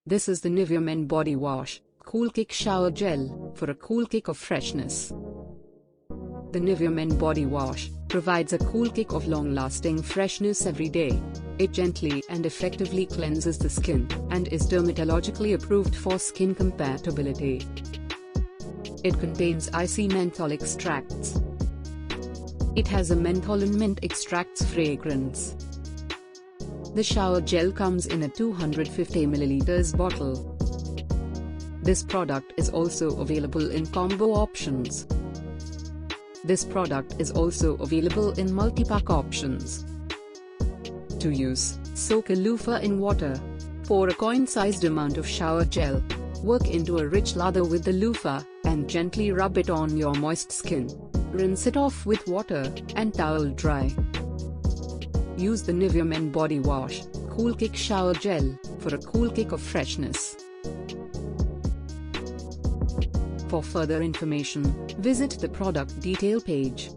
This is the Nivea Men Body Wash, Cool Kick Shower Gel, for a cool kick of freshness. The Nivea Men Body Wash provides a cool kick of long-lasting freshness every day. It gently and effectively cleanses the skin, and is dermatologically approved for skin compatibility. It contains icy menthol extracts. It has a menthol and mint extracts fragrance. The shower gel comes in a 250 ml bottle. This product is also available in combo options. This product is also available in multi-pack options. To use, soak a loofah in water. Pour a coin-sized amount of shower gel. Work into a rich lather with the loofah, and gently rub it on your moist skin. Rinse it off with water, and towel dry. Use the Nivea Men Body Wash, Cool Kick Shower Gel, for a cool kick of freshness. For further information, visit the product detail page.